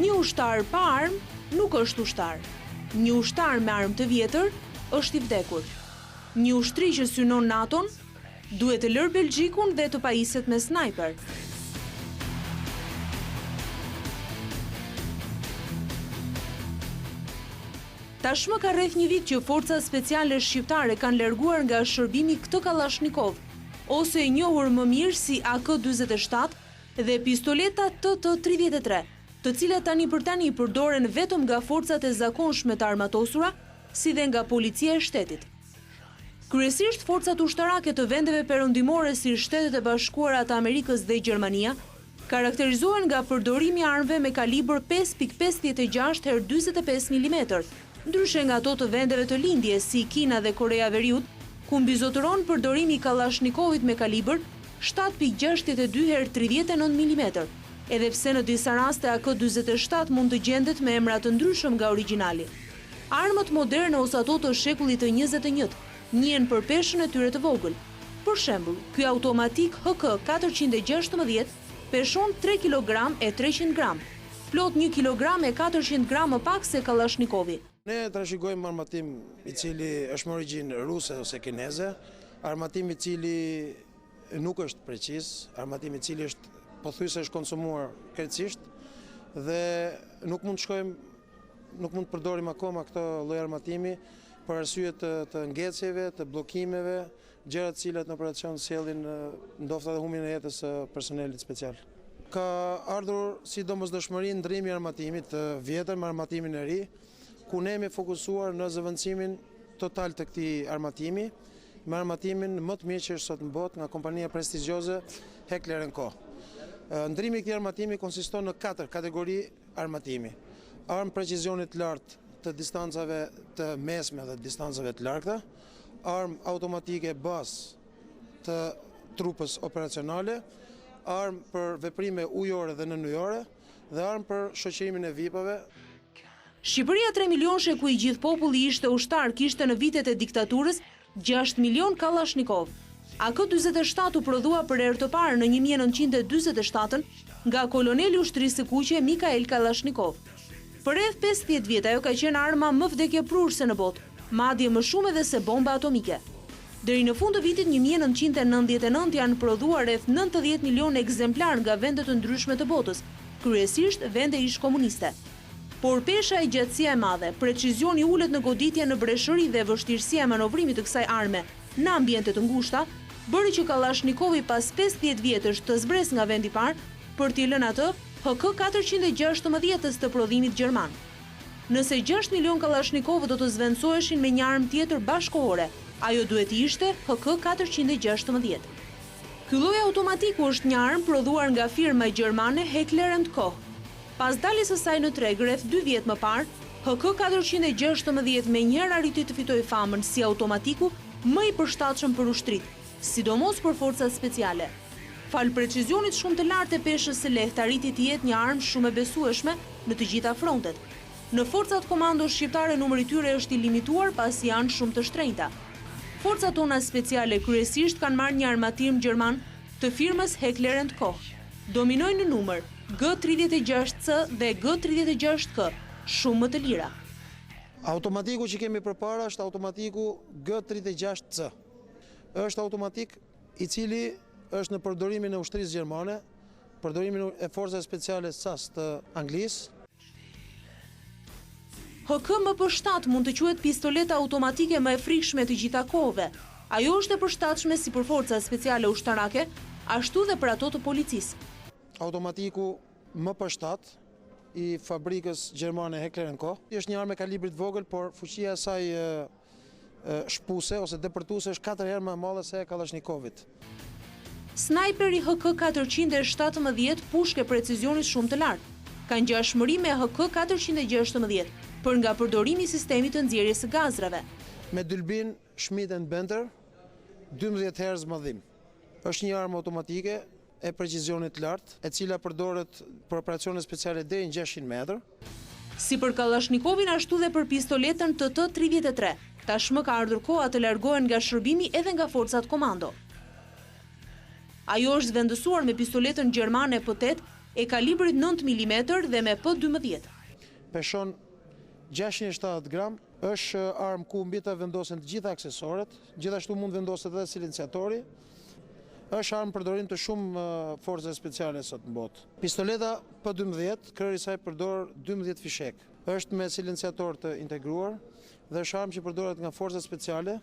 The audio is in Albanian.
Një ushtar pa armë nuk është ushtar. Një ushtar me armë të vjetër është i vdekur. Një ushtri që synon NATO-n duhet të lërë Belgjikun dhe të pajiset me snajper. Tashmë ka rreth një vit që forcat speciale shqiptare kanë larguar nga shërbimi këtë Kalashnikov, ose e njohur më mirë si AK-47 dhe pistoleta TT-33, të cilat tani për tani përdoren vetëm nga forcat e zakonshme të armatosura, si dhe nga policia e shtetit. Kryesisht forcat ushtarake të vendeve perëndimore si Shtetet e Bashkuara të Amerikës dhe Gjermania karakterizohen nga përdorimi i armëve me kalibër 5.56 x 45 mm, ndryshe nga ato të vendeve të lindje si Kina dhe Korea Veriut, ku mbizotëron përdorimi i Kalashnikovit me kalibër 7.62 x 39 mm, edhe pse në disa raste AK-47 mund të gjendet me emra të ndryshëm nga origjinali. Armët moderne ose ato të shekullit të 21 njihen për peshën e tyre të vogël. Për shembull, ky automatik HK-416 peshon 3 kg e 300 gram, plot 1 kg e 400 gram më pak se Kalashnikov. Ne trashëgojmë armatim i cili është me origjinë ruse ose kineze, armatim i cili nuk është precis, armatim i cili është pothuajse është konsumuar krejtësisht dhe nuk mund të përdorim akoma këtë lloj armatimi për arsye të ngecjeve, të bllokimeve, gjëra të cilat në operacion sjellin ndoshta edhe humbjen e jetës së personelit special. Ka ardhur si domosdoshmëri ndrimi i armatimit të vjetër me armatimin e ri, ku ne jemi fokusuar në zëvendësimin total të këtij armatimi, me armatimin më të mirë që është sot në botë nga kompania prestigjioze Heckler & Co. Ndrimi i këtij armatimi konsiston në 4 kategori armatimi. Armë precizionit lartë të distancave të mesme dhe distancave të largta, armë automatike bazë të trupës operacionale, armë për veprime ujore dhe nënujore dhe armë për shoqërimin e VIP-ave. Shqipëria 3 milionshë ku i gjithë populli ishte ushtar kishte në vitet e diktaturës 6 milion Kalashnikov. AK-47 u prodhua për herë të parë në 1947 nga koloneli i ushtrisë së kuqe Mikhail Kalashnikov. Për rreth 50 vjet ajo ka qenë arma më vdekjeprurse në botë, madje më shumë edhe se bomba atomike. Deri në fund të vitit 1999 janë prodhuar rreth 90 milion ekzemplar nga vende të ndryshme të botës, kryesisht vende ish komuniste. Por pesha e gjatësia e madhe, precizioni ullet në goditje në breshëri dhe vështirësia e manovrimit të kësaj arme në ambiente të ngushta, bëri që Kalashnikov pas 50 vjetësh të zbres nga vendi i parë për t'i lënë atë HK-416 të prodhimit gjerman. Nëse 6 milion Kalashnikov do të zvendësoheshin me një armë tjetër bashkëkohore, ajo duhet të ishte HK-416. Ky lloj automatiku është një armë prodhuar nga firma gjermane Heckler & Co. Pas daljes së saj në treg rreth 2 vjet më parë, HK-416 menjëherë arriti të fitojë famën si automatiku më i përshtatshëm për ushtrit, sidomos për forcat speciale. Fal precizionit shumë të lartë e peshës së lehtë arriti të jetë një armë shumë e besueshme në të gjitha frontet. Në forcat komando shqiptare numri i tyre është i limituar pasi janë shumë të shtrenjta. Forcat tona speciale kryesisht kanë marrë një armatim gjerman të firmës Heckler & Co. Dominojnë në numër G36C dhe G36K, shumë më të lira. Automatiku që kemi përpara është automatiku G36C. Është automatik i cili është në përdorimin e ushtrisë gjermane, përdorimin e forcave speciale SAS të Anglisë. HK-MP7 mund të quhet pistoleta automatike më e frikshme të gjitha kohëve. Ajo është e përshtatshme si për forcat speciale ushtarake, ashtu dhe për ato të policisë. Automatiku MP7 i fabrikës gjermane Heckler & Co. Është një armë me kalibrit vogël, por fuqia e saj shpuse ose depërtuese është 4 herë më e madhe se e Kalashnikovit. Snajperi HK-417 pushke precizionit shumë të lartë. Ka ngjashmëri me HK-416 për nga përdorimi i sistemit të nxjerrjes së gazrave. Me dylbin Schmidt & Bender, 12 Hz madhim. Është një armë automatike e precizionit lartë, e cila përdoret për operacione speciale deri në 600 metër. Si për Kalashnikovin ashtu dhe për pistoletën TT-33, tashmë ka ardhur koha të largohen nga shërbimi edhe nga forcat komando. Ajo është zvendësuar me pistoletën gjermane P8 e kalibrit 9 mm dhe me P12. Peshon 670 gram, është armë ku mbi të vendosen të gjitha aksesoret, gjithashtu mund vendoset edhe silenciatori, është armë përdorim të shumë forze speciale sot në botë. Pistoleta P12, kreri saj përdor 12 fishek, është me silenciator të integruar dhe është armë që përdoret nga forza speciale.